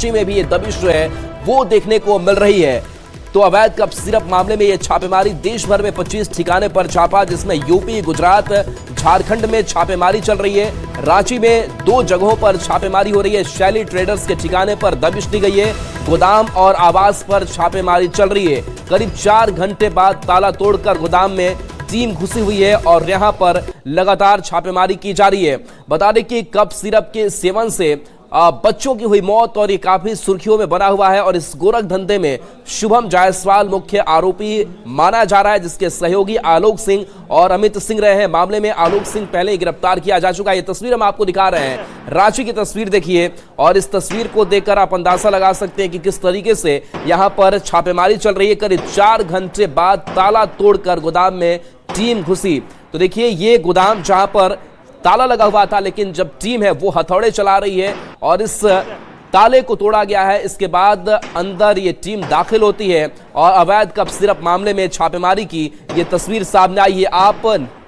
रांची में भी ये दबिश जो है वो देखने को मिल रही है। तो अवैध कप सिरप मामले में ये छापेमारी देश भर में 25 ठिकाने पर छापा, जिसमें यूपी, गुजरात, झारखंड में छापेमारी चल रही है। रांची में 2 जगहों पर छापेमारी हो रही है। शैली ट्रेडर्स के ठिकाने पर दबिश दी गई है। गोदाम और आवास पर छापेमारी चल रही है। करीब 4 घंटे बाद ताला तोड़कर गोदाम में टीम घुसी हुई है और यहां पर लगातार छापेमारी की जा रही है। बता दें कि कप सिरप के सेवन से बच्चों की हुई मौत और ये काफी सुर्खियों में बना हुआ है और इस गोरख धंधे में शुभम जायसवाल मुख्य आरोपी माना जा रहा है, जिसके सहयोगी आलोक सिंह और अमित सिंह रहे हैं। मामले में आलोक सिंह पहले ही गिरफ्तार किया जा चुका है। ये तस्वीर हम आपको दिखा रहे हैं, रांची की तस्वीर देखिए, और इस तस्वीर को देखकर आप अंदाजा लगा सकते हैं कि किस तरीके से यहां पर छापेमारी चल रही है। करीब 4 घंटे बाद ताला तोड़कर गोदाम में टीम घुसी। तो देखिए ये गोदाम जहां पर ताला लगा हुआ था, लेकिन जब टीम है वो हथौड़े चला रही है और इस ताले को तोड़ा गया है। इसके बाद अंदर ये टीम दाखिल होती है और अवैध कप सिरप मामले में छापेमारी की ये तस्वीर सामने आई है। आप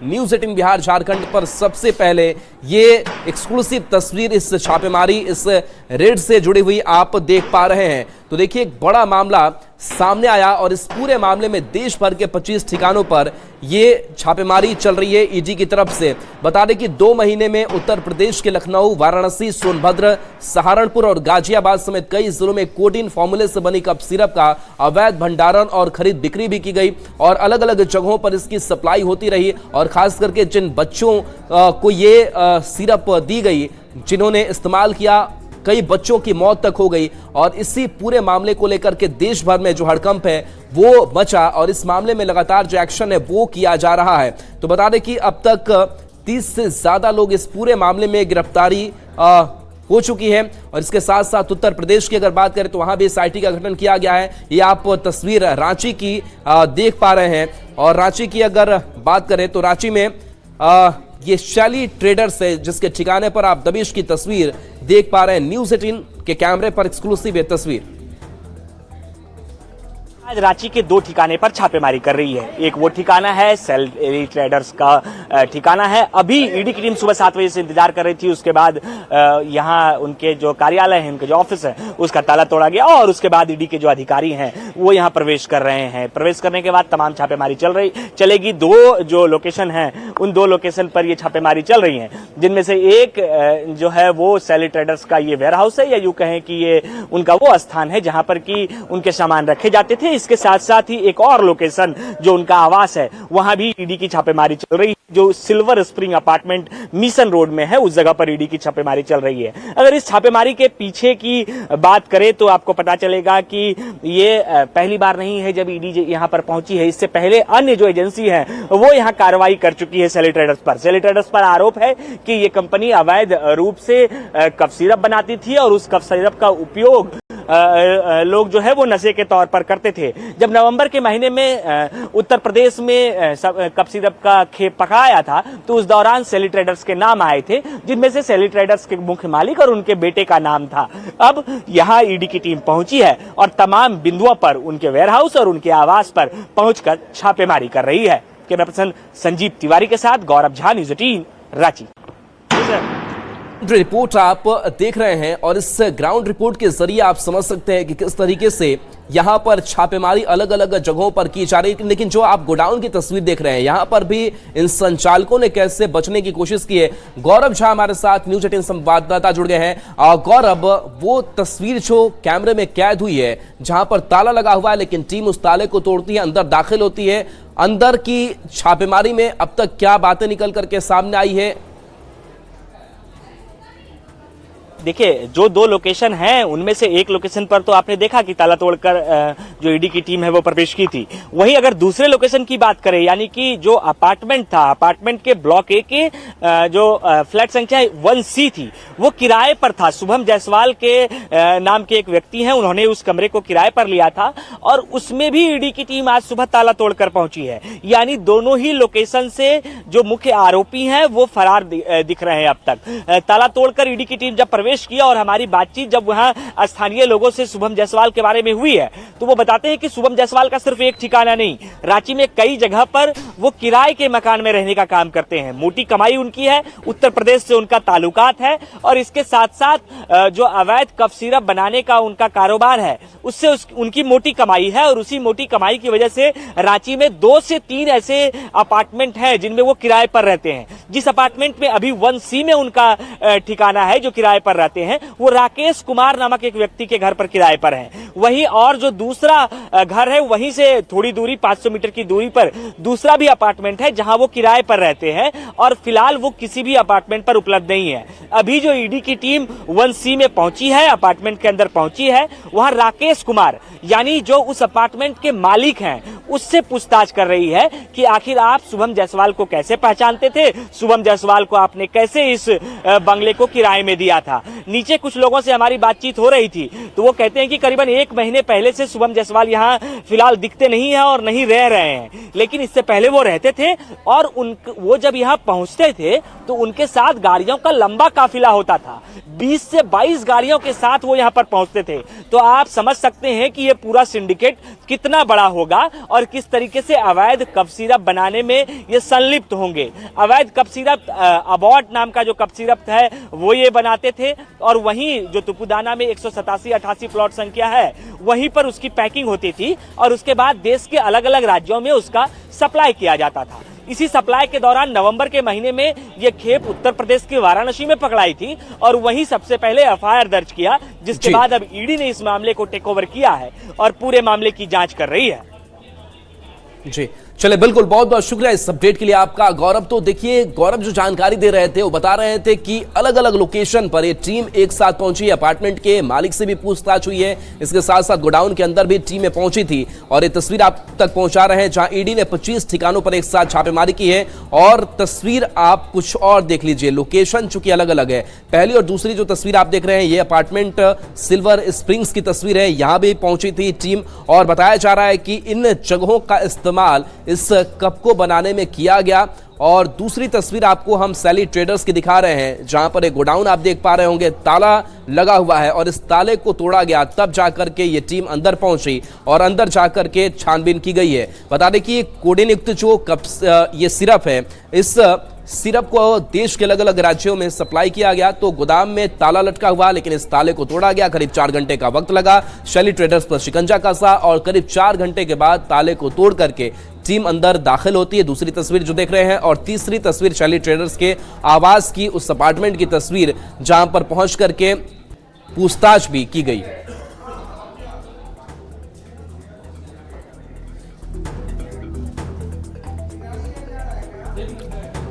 न्यूज़ 18 बिहार झारखंड पर सबसे पहले ये एक्सक्लूसिव तस्वीर इस छापेमारी, इस रेड से जुड़ी हुई आप देख पा रहे हैं। तो देखिए एक बड़ा मामला सामने आया और इस पूरे मामले में देश भर के 25 ठिकानों पर ये छापेमारी चल रही है ईडी की तरफ से। बता दें कि 2 महीने में उत्तर प्रदेश के लखनऊ, वाराणसी, सोनभद्र, सहारनपुर और गाजियाबाद समेत कई जिलों में कोडीन फॉर्मूले से बनी कप सिरप का अवैध भंडारण और खरीद बिक्री भी की गई और अलग अलग जगहों पर इसकी सप्लाई होती रही। और खास करके जिन बच्चों को ये सिरप दी गई, जिन्होंने इस्तेमाल किया, कई बच्चों की मौत तक हो गई और इसी पूरे मामले को लेकर के देश भर में जो हड़कंप है वो मचा और इस मामले में लगातार जो एक्शन है वो किया जा रहा है। तो बता दें कि अब तक 30 से ज्यादा लोग इस पूरे मामले में गिरफ्तारी हो चुकी है और इसके साथ साथ उत्तर प्रदेश की अगर बात करें तो वहां भी एसआईटी का गठन किया गया है। ये आप तस्वीर रांची की देख पा रहे हैं और रांची की अगर बात करें तो रांची में ये शैली ट्रेडर्स है, जिसके ठिकाने पर आप दबिश की तस्वीर देख पा रहे हैं। न्यूज़ 18 के कैमरे पर एक्सक्लूसिव ये तस्वीर। आज रांची के 2 ठिकाने पर छापेमारी कर रही है। एक वो ठिकाना है शैली ट्रेडर्स का ठिकाना है। अभी ईडी की टीम सुबह 7 बजे से इंतजार कर रही थी। उसके बाद यहाँ उनके जो कार्यालय है, उनके जो ऑफिस है, उसका ताला तोड़ा गया और उसके बाद ईडी के जो अधिकारी हैं वो यहाँ प्रवेश कर रहे हैं। प्रवेश करने के बाद तमाम छापेमारी चलेगी। 2 जो लोकेशन है उन 2 लोकेशन पर ये छापेमारी चल रही है, जिनमें से एक जो है वो शैली ट्रेडर्स का ये वेयर हाउस है, या यूं कहें कि ये उनका वो स्थान है जहां पर कि उनके सामान रखे जाते थे। इसके साथ साथ ही एक और लोकेशन जो उनका आवास है, वहां भी ईडी की छापेमारी चल रही है, जो silver spring apartment mission road में है, उस जगह पर ईडी की छापेमारी चल रही है। अगर इस छापेमारी के पीछे की बात करें तो आपको पता चलेगा कि ये पहली बार नहीं है जब ईडी यहां पर पहुंची है। इससे पहले अन्य जो एजेंसी है वो यहां कार्रवाई कर चुकी है शैली ट्रेडर्स पर। शैली ट्रेडर्स पर आरोप है कि ये कंपनी अवैध रूप से कप सिरप बनाती थी और उस कप सिरप का उपयोग लोग जो है वो नशे के तौर पर करते थे। जब नवंबर के महीने में उत्तर प्रदेश में कप सिरप का खेप पकाया था तो उस दौरान शैली ट्रेडर्स के नाम आए थे, जिनमें से शैली ट्रेडर्स के मुख्य मालिक और उनके बेटे का नाम था। अब यहां ईडी की टीम पहुंची है और तमाम बिंदुओं पर उनके वेयरहाउस और उनके आवास पर पहुंचकर छापेमारी कर रही है। कैमरा पर्सन संजीव तिवारी के साथ गौरव झा, न्यूज़ 18 रांची। रिपोर्ट आप देख रहे हैं और इस ग्राउंड रिपोर्ट के जरिए आप समझ सकते हैं कि किस तरीके से यहां पर छापेमारी अलग अलग जगहों पर की जा रही है। लेकिन जो आप गोडाउन की तस्वीर देख रहे हैं, यहां पर भी इन संचालकों ने कैसे बचने की कोशिश की है। गौरव झा हमारे साथ न्यूज़ 18 संवाददाता जुड़ गए हैं। गौरव, वो तस्वीर जो कैमरे में कैद हुई है जहां पर ताला लगा हुआ है, लेकिन टीम उस ताले को तोड़ती है, अंदर दाखिल होती है, अंदर की छापेमारी में अब तक क्या बातें निकल करके सामने आई है? देखिए, जो 2 लोकेशन हैं उनमें से एक लोकेशन पर तो आपने देखा कि ताला तोड़कर जो ईडी की टीम है वो प्रवेश की थी। वहीं अगर दूसरे लोकेशन की बात करें, यानी कि जो अपार्टमेंट था, अपार्टमेंट के ब्लॉक ए के जो फ्लैट संख्या 1C थी, वो किराए पर था। शुभम जायसवाल के नाम के एक व्यक्ति हैं, उन्होंने उस कमरे को किराए पर लिया था और उसमें भी ईडी की टीम आज सुबह ताला तोड़कर पहुंची है। यानी दोनों ही लोकेशन से जो मुख्य आरोपी हैं वो फरार दिख रहे हैं अब तक। ताला तोड़कर ईडी की टीम जब प्रवेश पेश किया और हमारी बातचीत जब वहां स्थानीय लोगों से शुभम जायसवाल के बारे में हुई है तो वो बताते हैं कि शुभम जायसवाल का सिर्फ एक ठिकाना नहीं, रांची में कई जगह पर वो किराए के मकान में रहने का काम करते हैं। मोटी कमाई उनकी है, उत्तर प्रदेश से उनका ताल्लुकात है और इसके साथ साथ जो अवैध कफ सिरप बनाने का उनका कारोबार है उससे उनकी मोटी कमाई है और उसी मोटी कमाई की वजह से रांची में 2 से 3 ऐसे अपार्टमेंट हैं जिनमें वो किराए पर रहते हैं। जिस अपार्टमेंट में अभी 1C में उनका ठिकाना है जो किराए पर रहते हैं वो राकेश कुमार नामक एक व्यक्ति के घर पर किराए पर है। वहीं और जो दूसरा घर है वहीं से थोड़ी दूरी 500 मीटर की दूरी पर दूसरा भी अपार्टमेंट है जहां वो किराए पर रहते हैं और फिलहाल वो किसी भी अपार्टमेंट पर उपलब्ध नहीं है। अभी जो ईडी की टीम 1C में पहुंची है, अपार्टमेंट के अंदर पहुंची है, वहां राकेश कुमार यानी जो उस अपार्टमेंट के मालिक हैं उससे पूछताछ कर रही है कि आखिर आप शुभम जायसवाल को कैसे पहचानते थे, शुभम जायसवाल को आपने कैसे इस बंगले को किराए में दिया था। नीचे कुछ लोगों से हमारी बातचीत हो रही थी तो वो कहते हैं कि करीबन 1 महीने पहले से शुभम जायसवाल यहाँ फिलहाल दिखते नहीं है और नहीं रह रहे हैं, लेकिन इससे पहले वो रहते थे और वो जब यहाँ पहुंचते थे तो उनके साथ गाड़ियों का लंबा काफिला होता था। 20 से 22 गाड़ियों के साथ वो यहाँ पर पहुंचते थे। तो आप समझ सकते हैं कि ये पूरा सिंडिकेट कितना बड़ा होगा और किस तरीके से अवैध कफ सिरप बनाने में ये संलिप्त होंगे। अवैध कफ सिरप अबॉट नाम का जो कफ सिरप है वो ये बनाते थे और वहीं जो तुपुदाना में 187-88 प्लॉट संख्या है वहीं पर उसकी पैकिंग होती थी और उसके बाद देश के अलग अलग राज्यों में उसका सप्लाई किया जाता था। इसी सप्लाई के दौरान नवंबर के महीने में ये खेप उत्तर प्रदेश के वाराणसी में पकड़ाई थी और वहीं सबसे पहले एफआईआर दर्ज किया, जिसके बाद अब ईडी ने इस मामले को टेक ओवर किया है और पूरे मामले की जांच कर रही है। जी चले, बिल्कुल, बहुत बहुत शुक्रिया इस अपडेट के लिए आपका गौरव। तो देखिए, गौरव जो जानकारी दे रहे थे वो बता रहे थे कि अलग अलग लोकेशन पर ये टीम एक साथ पहुंची। अपार्टमेंट के मालिक से भी पूछताछ हुई है, इसके साथ साथ गोडाउन के अंदर भी टीमें पहुंची थी और ये तस्वीर आप तक पहुंचा रहे हैं जहां ईडी ने 25 ठिकानों पर एक साथ छापेमारी की है। और तस्वीर आप कुछ और देख लीजिए, लोकेशन चूंकि अलग अलग है। पहली और दूसरी जो तस्वीर आप देख रहे हैं ये अपार्टमेंट सिल्वर स्प्रिंग्स की तस्वीर है, यहां भी पहुंची थी टीम और बताया जा रहा है कि इन जगहों का इस्तेमाल इस कप को बनाने में किया गया। और दूसरी तस्वीर आपको हम सैली ट्रेडर्स की दिखा रहे हैं जहां पर एक गोडाउन आप देख पा रहे होंगे, ताला लगा हुआ है और इस ताले को तोड़ा गया, तब जाकर के ये टीम अंदर पहुंची और अंदर जाकर के छानबीन की गई है। बता दें कि कोडेन युक्त जो कप ये सिरप है, इस सिरप को देश के अलग अलग राज्यों में सप्लाई किया गया। तो गोदाम में ताला लटका हुआ, लेकिन इस ताले को तोड़ा गया। करीब 4 घंटे का वक्त लगा, शैली ट्रेडर्स पर शिकंजा कसा और करीब 4 घंटे के बाद ताले को तोड़ करके टीम अंदर दाखिल होती है। दूसरी तस्वीर जो देख रहे हैं और तीसरी तस्वीर शैली ट्रेडर्स के आवास की, उस अपार्टमेंट की तस्वीर जहां पर पहुंच करके पूछताछ भी की गई।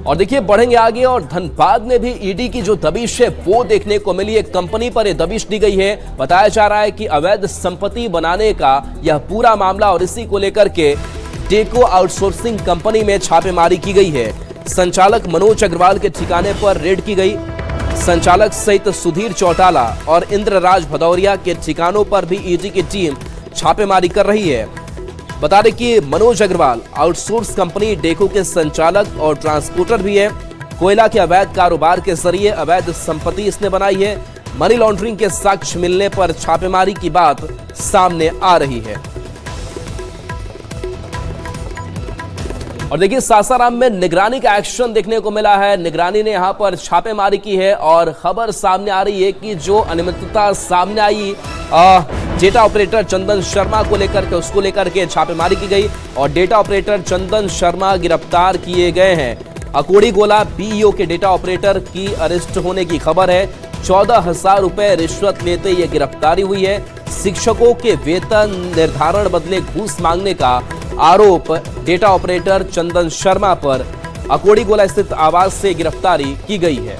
और देखिए, बढ़ेंगे आगे और धनबाद में भी ईडी की जो दबिश है वो देखने को मिली। एक कंपनी पर यह दबिश दी गई है। बताया जा रहा है कि अवैध संपत्ति बनाने का यह पूरा मामला और इसी को लेकर के डेको आउटसोर्सिंग कंपनी में छापेमारी की गई है। संचालक मनोज अग्रवाल के ठिकाने पर रेड की गई। संचालक सहित सुधीर चौटाला और इंद्रराज भदौरिया के ठिकानों पर भी ईडी की टीम छापेमारी कर रही है। बता दें कि Manoj Agarwal outsource company Deco के संचालक और ट्रांसपोर्टर भी है। कोयला के अवैध कारोबार के जरिए अवैध संपत्ति इसने बनाई है। मनी लॉन्ड्रिंग के साक्ष्य मिलने पर छापेमारी की बात सामने आ रही है। और देखिए, सासाराम में निगरानी का एक्शन देखने को मिला है। निगरानी ने यहां पर छापेमारी की है और खबर सामने आ रही है कि जो अनियमितता सामने आई डेटा ऑपरेटर चंदन शर्मा को लेकर के, उसको लेकर के छापेमारी की गई और डेटा ऑपरेटर चंदन शर्मा गिरफ्तार किए गए हैं। अकोड़ी गोला बीईओ के डेटा ऑपरेटर की अरेस्ट होने की खबर है। 14,000 रुपए रिश्वत लेते ये गिरफ्तारी हुई है। शिक्षकों के वेतन निर्धारण बदले घूस मांगने का आरोप डेटा ऑपरेटर चंदन शर्मा पर अकोड़ी गोला स्थित आवास से गिरफ्तारी की गई है।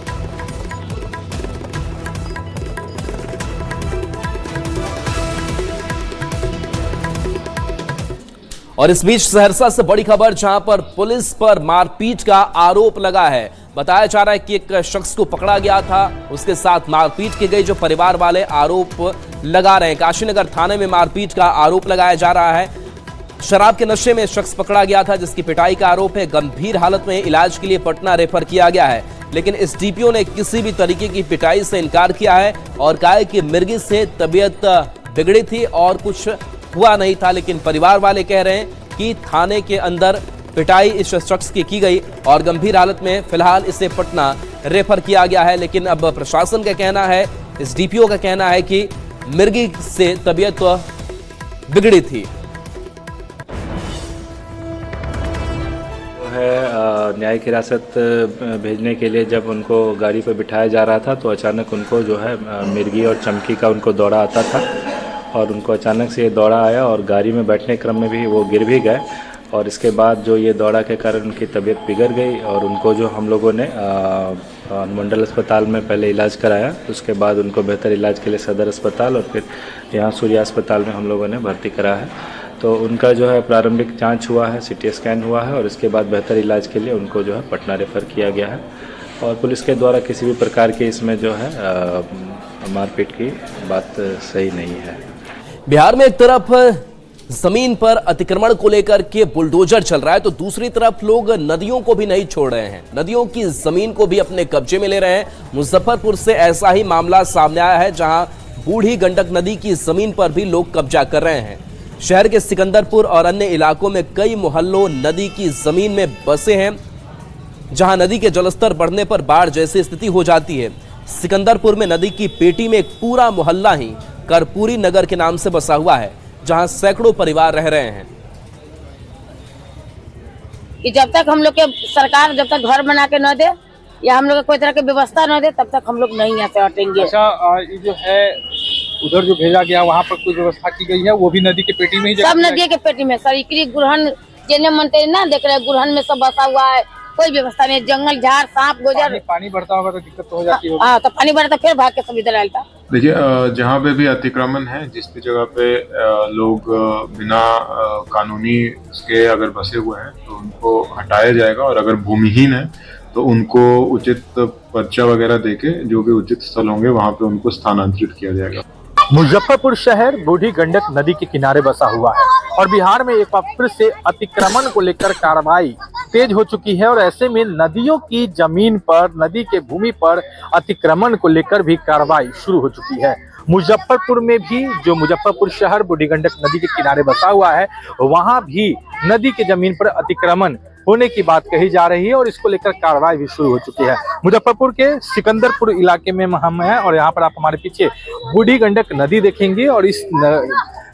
और इस बीच सहरसा से बड़ी खबर, जहां पर पुलिस पर मारपीट का आरोप लगा है। बताया जा रहा है कि एक शख्स को पकड़ा गया था, उसके साथ मारपीट की गई, जो परिवार वाले आरोप लगा रहे हैं। काशीनगर थाने में मारपीट का आरोप लगाया जा रहा है। शराब के नशे में शख्स पकड़ा गया था जिसकी पिटाई का आरोप है। गंभीर हालत में इलाज के लिए पटना रेफर किया गया है। लेकिन एसडीपीओ ने किसी भी तरीके की पिटाई से इनकार किया है और कहा है कि मिर्गी से तबीयत बिगड़ी थी और कुछ हुआ नहीं था। लेकिन परिवार वाले कह रहे हैं कि थाने के अंदर पिटाई इस शख्स की गई और गंभीर हालत में फिलहाल इसे पटना रेफर किया गया है। लेकिन अब प्रशासन का कहना है, एसडीपीओ का कहना है कि मिर्गी से तबीयत बिगड़ी थी। न्यायिक हिरासत भेजने के लिए जब उनको गाड़ी पर बिठाया जा रहा था तो अचानक उनको जो है मिर्गी और चमकी का उनको दौरा आता था और उनको अचानक से ये दौरा आया और गाड़ी में बैठने क्रम में भी वो गिर भी गए और इसके बाद जो ये दौरा के कारण उनकी तबीयत बिगड़ गई और उनको जो हम लोगों ने अनुमंडल अस्पताल में पहले इलाज कराया, उसके बाद उनको बेहतर इलाज के लिए सदर अस्पताल और फिर यहाँ सूर्या अस्पताल में हम लोगों ने भर्ती करा है। तो उनका जो है प्रारंभिक जांच हुआ है, सीटी स्कैन हुआ है और इसके बाद बेहतर इलाज के लिए उनको जो है पटना रेफर किया गया है और पुलिस के द्वारा किसी भी प्रकार की इसमें जो है मारपीट की बात सही नहीं है। बिहार में एक तरफ जमीन पर अतिक्रमण को लेकर के बुलडोजर चल रहा है तो दूसरी तरफ लोग नदियों को भी नहीं छोड़ रहे हैं, नदियों की जमीन को भी अपने कब्जे में ले रहे हैं। मुजफ्फरपुर से ऐसा ही मामला सामने आया है जहां बूढ़ी गंडक नदी की जमीन पर भी लोग कब्जा कर रहे हैं। शहर के सिकंदरपुर और अन्य इलाकों में कई मोहल्लों नदी की जमीन में बसे हैं जहां नदी के जलस्तर बढ़ने पर बाढ़ जैसी स्थिति हो जाती है। सिकंदरपुर में नदी की पेटी में एक पूरा मोहल्ला ही कर्पूरी नगर के नाम से बसा हुआ है जहां सैकड़ों परिवार रह रहे हैं। कि जब तक हम लोग के सरकार जब तक घर बना के न दे या हम लोग को कोई तरह की व्यवस्था न दे तब तक हम लोग नहीं यहाँ से हटेंगे। अच्छा, ये जो है उधर जो भेजा गया वहाँ पर कोई व्यवस्था की गई है, वो भी नदी के पेटी में ही सब नदी के पेटी में सर इकरी गुरहन जेने मनते ना देख रहे गुरहन में सब बसा हुआ है, कोई व्यवस्था नहीं। जंगल झाड़ सांप गुजर पानी बढ़ता होगा तो दिक्कत तो हो जाती होगी। हाँ, तो पानी बढ़ता फिर भाग के सब इधर आएगा। देखिए, जहाँ पे भी अतिक्रमण है, जिस भी जगह पे लोग बिना कानूनी उसके अगर बसे हुए हैं तो उनको हटाया जाएगा और अगर भूमिहीन है तो उनको उचित पर्चा वगैरह देके जो भी उचित स्थल होंगे वहाँ पे उनको स्थानांतरित किया जाएगा। मुजफ्फरपुर शहर बूढ़ी गंडक नदी के किनारे बसा हुआ है और बिहार में एक बार फिर से अतिक्रमण को लेकर कार्रवाई तेज हो चुकी है और ऐसे में नदियों की जमीन पर, नदी के भूमि पर अतिक्रमण को लेकर भी कार्रवाई शुरू हो चुकी है। मुजफ्फरपुर में भी जो मुजफ्फरपुर शहर बूढ़ी गंडक नदी के किनारे बसा हुआ है वहां भी नदी के जमीन पर अतिक्रमण होने की बात कही जा रही है और इसको लेकर कार्रवाई भी शुरू हो चुकी है। मुजफ्फरपुर के सिकंदरपुर इलाके में हम हैं और यहाँ पर आप हमारे पीछे बूढ़ी गंडक नदी देखेंगे और इस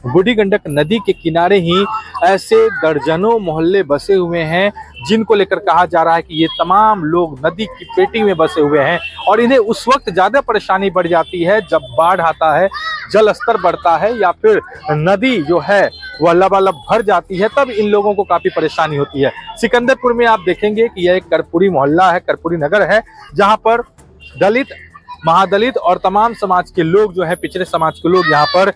बूढ़ी गंडक नदी के किनारे ही ऐसे दर्जनों मोहल्ले बसे हुए हैं जिनको लेकर कहा जा रहा है कि ये तमाम लोग नदी की पेटी में बसे हुए हैं और इन्हें उस वक्त ज्यादा परेशानी बढ़ जाती है जब बाढ़ आता है, जल स्तर बढ़ता है या फिर नदी जो है वह लबालब भर जाती है, तब इन लोगों को काफी परेशानी होती है। सिकंदरपुर में आप देखेंगे कि यह एक कर्पूरी मोहल्ला है, कर्पूरी नगर है, जहां पर दलित, महादलित और तमाम समाज के लोग जो है, पिछड़े समाज के लोग यहाँ पर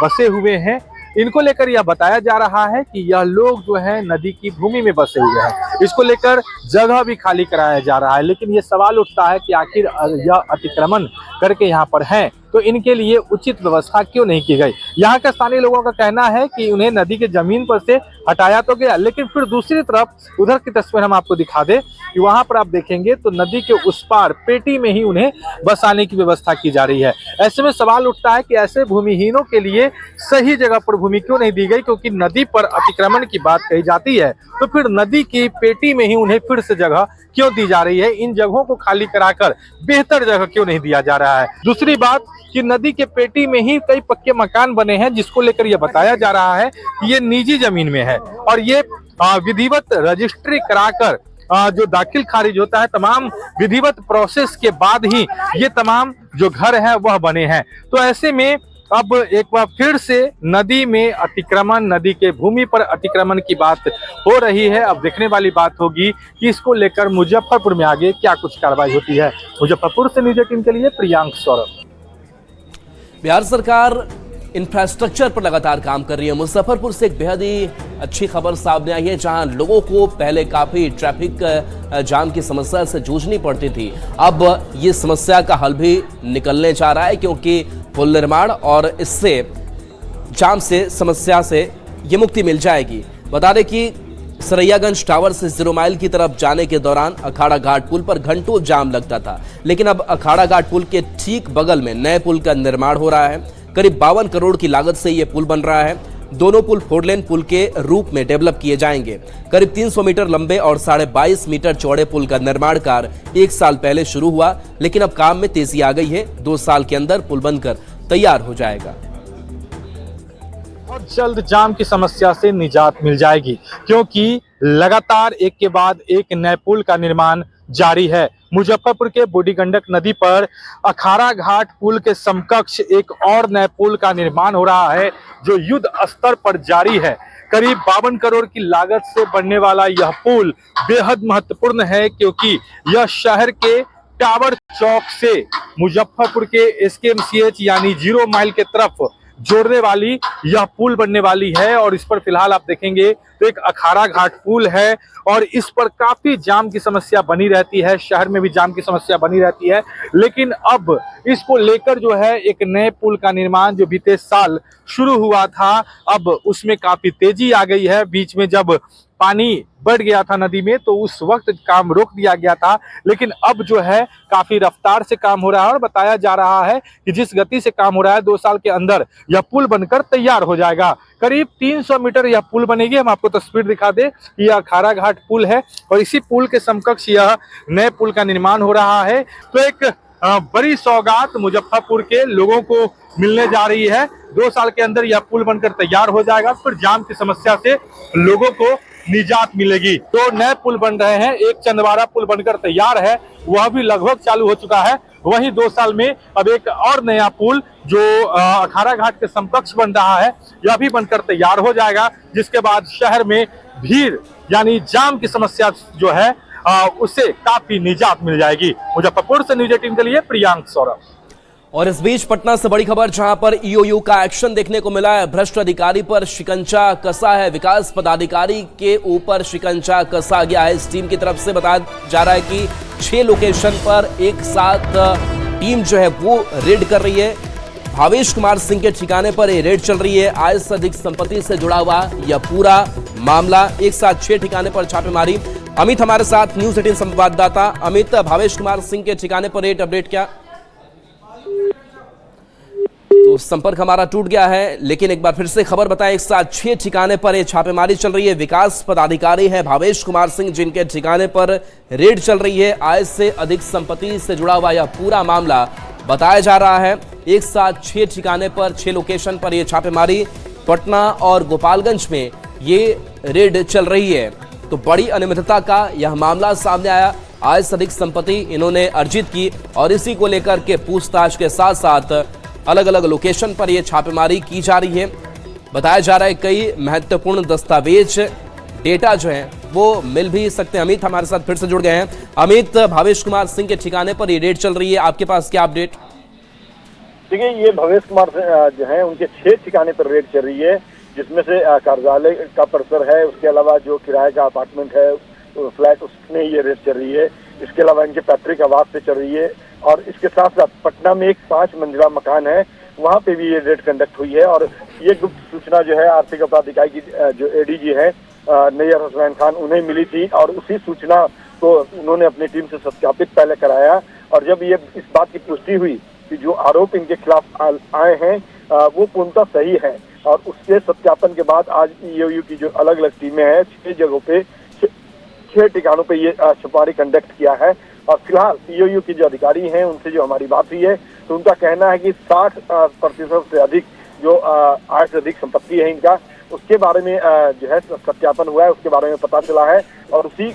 बसे हुए हैं। इनको लेकर यह बताया जा रहा है कि यह लोग जो है नदी की भूमि में बसे हुए हैं, इसको लेकर जगह भी खाली कराया जा रहा है। लेकिन ये सवाल उठता है कि आखिर यह अतिक्रमण करके यहाँ पर हैं तो इनके लिए उचित व्यवस्था क्यों नहीं की गई। यहाँ के स्थानीय लोगों का कहना है कि उन्हें नदी के जमीन पर से हटाया तो गया, लेकिन फिर दूसरी तरफ उधर की तस्वीर हम आपको दिखा दें कि वहां पर आप देखेंगे तो नदी के उस पार पेटी में ही उन्हें बसाने की व्यवस्था की जा रही है। ऐसे में सवाल उठता है कि ऐसे भूमिहीनों के लिए सही जगह पर भूमि क्यों नहीं दी गई, क्योंकि नदी पर अतिक्रमण की बात कही जाती है तो फिर नदी की पेटी में ही उन्हें फिर से जगह क्यों दी जा रही है। इन जगहों को खाली कराकर बेहतर जगह क्यों नहीं दिया जा रहा है। दूसरी बात कि नदी के पेटी में ही कई पक्के मकान बने हैं जिसको लेकर यह बताया जा रहा है कि ये निजी जमीन में है और ये विधिवत रजिस्ट्री कराकर जो दाखिल खारिज होता है, तमाम विधिवत प्रोसेस के बाद ही ये तमाम जो घर है वह बने हैं। तो ऐसे में अब एक बार फिर से नदी में अतिक्रमण, नदी के भूमि पर अतिक्रमण की बात हो रही है। अब देखने वाली बात होगी कि इसको लेकर मुजफ्फरपुर में आगे क्या कुछ कार्रवाई होती है। मुजफ्फरपुर से न्यूज़ 18 के लिए प्रियांक सौरभ। बिहार सरकार इंफ्रास्ट्रक्चर पर लगातार काम कर रही है। मुजफ्फरपुर से एक बेहद ही अच्छी खबर सामने आई है जहां लोगों को पहले काफी ट्रैफिक जाम की समस्या से जूझनी पड़ती थी। अब ये समस्या का हल भी निकलने जा रहा है क्योंकि पुल निर्माण और इससे जाम से समस्या से ये मुक्ति मिल जाएगी। बता दें कि सरैयागंज टावर से 0 माइल की तरफ जाने के दौरान अखाड़ा घाट पुल पर घंटों जाम लगता था, लेकिन अब अखाड़ा घाट पुल के ठीक बगल में नए पुल का निर्माण हो रहा है। करीब 52 करोड़ की लागत से यह पुल बन रहा है। दोनों पुल 4 लेन पुल के रूप में डेवलप किए जाएंगे। करीब 300 मीटर लंबे और 22.5 मीटर चौड़े पुल का निर्माण कार्य 1 साल पहले शुरू हुआ, लेकिन अब काम में तेजी आ गई है। 2 साल के अंदर पुल बनकर तैयार हो जाएगा और जल्द जाम की समस्या से निजात मिल जाएगी, क्योंकि लगातार एक के बाद एक नए पुल का निर्माण जारी है। मुजफ्फरपुर के बूढ़ी गंडक नदी पर अखाड़ा घाट पुल के समकक्ष एक और नए पुल का निर्माण हो रहा है, जो युद्ध स्तर पर जारी है। करीब 52 करोड़ की लागत से बनने वाला यह पुल बेहद महत्वपूर्ण है, क्योंकि यह शहर के टावर चौक से मुजफ्फरपुर के SKMCH यानी 0 माइल के तरफ जोड़ने वाली यह पुल बनने वाली है। और इस पर फिलहाल आप देखेंगे तो एक अखाड़ा घाट पुल है और इस पर काफी जाम की समस्या बनी रहती है। शहर में भी जाम की समस्या बनी रहती है, लेकिन अब इसको लेकर जो है एक नए पुल का निर्माण जो बीते साल शुरू हुआ था, अब उसमें काफी तेजी आ गई है। बीच में जब पानी बढ़ गया था नदी में तो उस वक्त काम रोक दिया गया था, लेकिन अब जो है काफी रफ्तार से काम हो रहा है और बताया जा रहा है कि जिस गति से काम हो रहा है 2 साल के अंदर यह पुल बनकर तैयार हो जाएगा। करीब 300 मीटर यह पुल बनेगी। हम आपको तस्वीर दिखा दे, यह अखाड़ा घाट पुल है और इसी पुल के समकक्ष यह नए पुल का निर्माण हो रहा है। तो एक बड़ी सौगात मुजफ्फरपुर के लोगों को मिलने जा रही है। 2 साल के अंदर यह पुल बनकर तैयार हो जाएगा, फिर जाम की समस्या से लोगों को निजात मिलेगी। तो नए पुल बन रहे हैं। एक चंदवारा पुल बनकर तैयार है, वह भी लगभग चालू हो चुका है। वहीं 2 साल में अब एक और नया पुल जो अखाड़ा घाट के समकक्ष बन रहा है, यह भी बनकर तैयार हो जाएगा, जिसके बाद शहर में भीड़ यानी जाम की समस्या जो है उससे काफी निजात मिल जाएगी। मुजफ्फरपुर से न्यूज 18 के लिए प्रियांक सौरभ। और इस बीच पटना से बड़ी खबर, जहां पर ईओयू का एक्शन देखने को मिला है। भ्रष्ट अधिकारी पर शिकंजा कसा है। विकास पदाधिकारी के ऊपर शिकंजा कसा गया है। इस टीम की तरफ से बताया जा रहा है कि 6 लोकेशन पर एक साथ टीम जो है वो रेड कर रही है। भावेश कुमार सिंह के ठिकाने पर ये रेड चल रही है। आय से अधिक संपत्ति से जुड़ा हुआ यह पूरा मामला, एक साथ 6 ठिकाने पर छापेमारी। अमित हमारे साथ, न्यूज 18 संवाददाता अमित, भावेश कुमार सिंह के ठिकाने पर रेड अपडेट क्या? तो संपर्क हमारा टूट गया है, लेकिन एक बार फिर से खबर बताएं। एक साथ 6 ठिकाने पर यह छापेमारी चल रही है। विकास पदाधिकारी है भावेश कुमार सिंह, जिनके ठिकाने पर रेड चल रही है। आय से अधिक संपत्ति से जुड़ा हुआ यह पूरा मामला बताया जा रहा है। एक साथ 6 ठिकाने पर 6 लोकेशन पर यह छापेमारी, पटना और गोपालगंज में ये रेड चल रही है। तो बड़ी अनियमितता का यह मामला सामने आया। आय से अधिक संपत्ति इन्होंने अर्जित की और इसी को लेकर के पूछताछ के साथ साथ अलग अलग लोकेशन पर यह छापेमारी की जा रही है। बताया जा रहा है कई महत्वपूर्ण दस्तावेज, डेटा जो है वो मिल भी सकते हैं। अमित हमारे साथ फिर से जुड़ गए हैं। अमित, भावेश कुमार सिंह के ठिकाने पर ये रेड चल रही है, आपके पास क्या अपडेट? देखिए, ये भावेश कुमार जो है उनके 6 ठिकाने पर रेड चल रही है, जिसमें से कार्यालय का परिसर है, उसके अलावा जो किराए का अपार्टमेंट है फ्लैट, उसमें ये रेड चल रही है। इसके अलावा इनके पैतृक आवास से चल रही है और इसके साथ साथ पटना में एक 5 मंजिला मकान है, वहाँ पे भी ये रेड कंडक्ट हुई है। और ये गुप्त सूचना जो है आर्थिक अपराध इकाई की जो ADG है नैयर हुसैन खान, उन्हें मिली थी और उसी सूचना को उन्होंने अपनी टीम से सत्यापित पहले कराया। और जब ये इस बात की पुष्टि हुई कि जो आरोप इनके खिलाफ आए हैं वो पूर्णतः सही है, और उसके सत्यापन के बाद आज ईओयू की जो अलग अलग टीमें हैं 6 जगहों पे 6 ठिकानों पे ये छापेमारी कंडक्ट किया है। और फिलहाल ईओयू के जो अधिकारी हैं उनसे जो हमारी बात हुई है तो उनका कहना है कि 60% से अधिक जो आय से अधिक संपत्ति है इनका, उसके बारे में जो है सत्यापन हुआ है, उसके बारे में पता चला है और उसी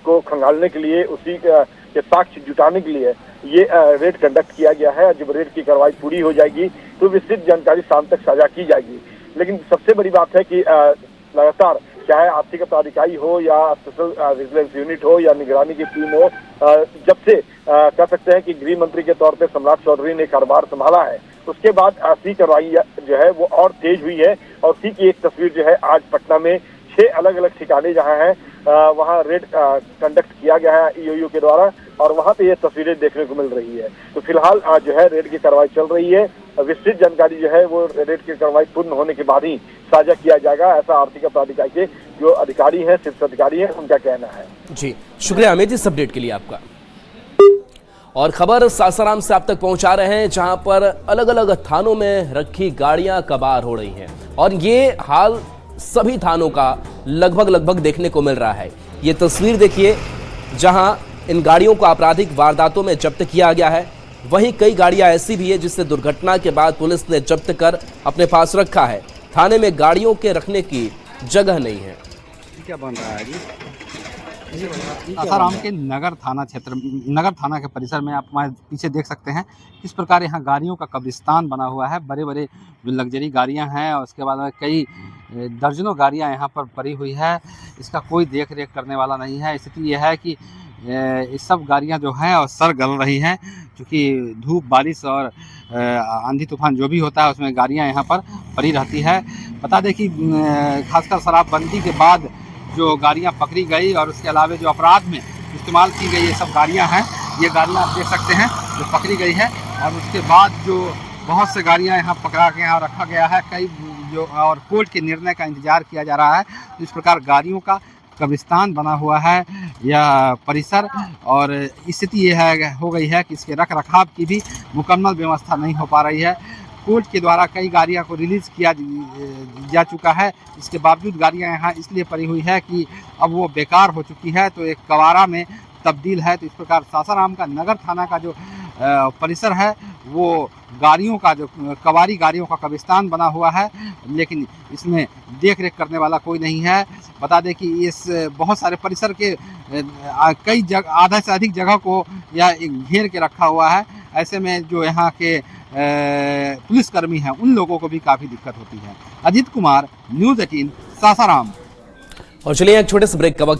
को खंगालने के लिए, उसी के साक्ष्य जुटाने के लिए ये रेड कंडक्ट किया गया है। जब रेड की कार्रवाई पूरी हो जाएगी तो विस्तृत जानकारी शाम तक साझा की जाएगी। लेकिन सबसे बड़ी बात है कि लगातार चाहे आर्थिक अपराध इकाई हो या स्पेशल विजिलेंस यूनिट हो या निगरानी की टीम हो, जब से कह सकते हैं कि गृह मंत्री के तौर पे सम्राट चौधरी ने कारोबार संभाला है, उसके बाद ऐसी कार्रवाई जो है वो और तेज हुई है। और उसी की एक तस्वीर जो है आज पटना में 6 अलग अलग ठिकाने जहां हैं वहां रेड कंडक्ट किया गया है ईओयू के द्वारा और वहां पे ये तस्वीरें देखने को मिल रही है। तो फिलहाल जो है रेड की कार्रवाई चल रही है। विस्तृत जानकारी जो है वो रेड की कार्रवाई पूर्ण होने के बाद ही साझा किया जाएगा, ऐसा आर्थिक प्राधिकार के जो अधिकारी हैं, शीर्ष अधिकारी हैं, उनका कहना है। जी शुक्रिया अमित इस अपडेट के लिए आपका। और खबर सासाराम से आप तक पहुंचा रहे हैं, जहां पर अलग अलग थानों में रखी गाड़ियां कबार हो रही हैं और ये हाल सभी थानों का लगभग देखने को मिल रहा है। ये तस्वीर देखिए जहां इन गाड़ियों को आपराधिक वारदातों में जब्त किया गया है, वहीं कई गाड़ियां ऐसी भी है जिससे दुर्घटना के बाद पुलिस ने जब्त कर अपने पास रखा है। थाने में गाड़ियों के रखने की जगह नहीं है। क्या बन रहा है जी? सासाराम के नगर थाना के परिसर में आप हमारे पीछे देख सकते हैं किस प्रकार यहाँ गाड़ियों का कब्रिस्तान बना हुआ है। बड़े बड़े जो लग्जरी गाड़ियाँ हैं और उसके बाद में कई दर्जनों गाड़ियाँ यहाँ पर पड़ी हुई है, इसका कोई देख रेख करने वाला नहीं है। स्थिति यह है कि ये सब गाड़ियाँ जो हैं और सर गल रही हैं, क्योंकि धूप बारिश और आंधी तूफान जो भी होता है उसमें गाड़ियाँ यहाँ पर पड़ी रहती है। बता दें कि खासकर शराबबंदी के बाद जो गाड़ियाँ पकड़ी गई और उसके अलावा जो अपराध में इस्तेमाल की गई ये सब गाड़ियाँ हैं, ये गाड़ियाँ आप देख सकते हैं जो पकड़ी गई है। और उसके बाद जो बहुत से गाड़ियाँ यहाँ पकड़ा के यहाँ रखा गया है, कई जो और कोर्ट के निर्णय का इंतजार किया जा रहा है। इस प्रकार गाड़ियों का कब्रिस्तान बना हुआ है यह परिसर, और स्थिति यह हो गई है कि इसके रख रखाव की भी मुकम्मल व्यवस्था नहीं हो पा रही है। कोर्ट के द्वारा कई गाड़ियां को रिलीज़ किया जा चुका है, इसके बावजूद गाड़ियां यहाँ इसलिए पड़ी हुई है कि अब वो बेकार हो चुकी है, तो एक कवारा में तब्दील है। तो इस प्रकार सासाराम का नगर थाना का जो परिसर है वो गाड़ियों का जो कवारी गाड़ियों का कब्रिस्तान बना हुआ है, लेकिन इसमें देख रेख करने वाला कोई नहीं है। बता दें कि इस बहुत सारे परिसर के कई जगह आधा से अधिक जगह को यह घेर के रखा हुआ है। ऐसे में जो यहाँ के पुलिसकर्मी हैं उन लोगों को भी काफ़ी दिक्कत होती है। अजीत कुमार, न्यूज़ 18 सासाराम। और चलिए एक छोटे से ब्रेक का वक्त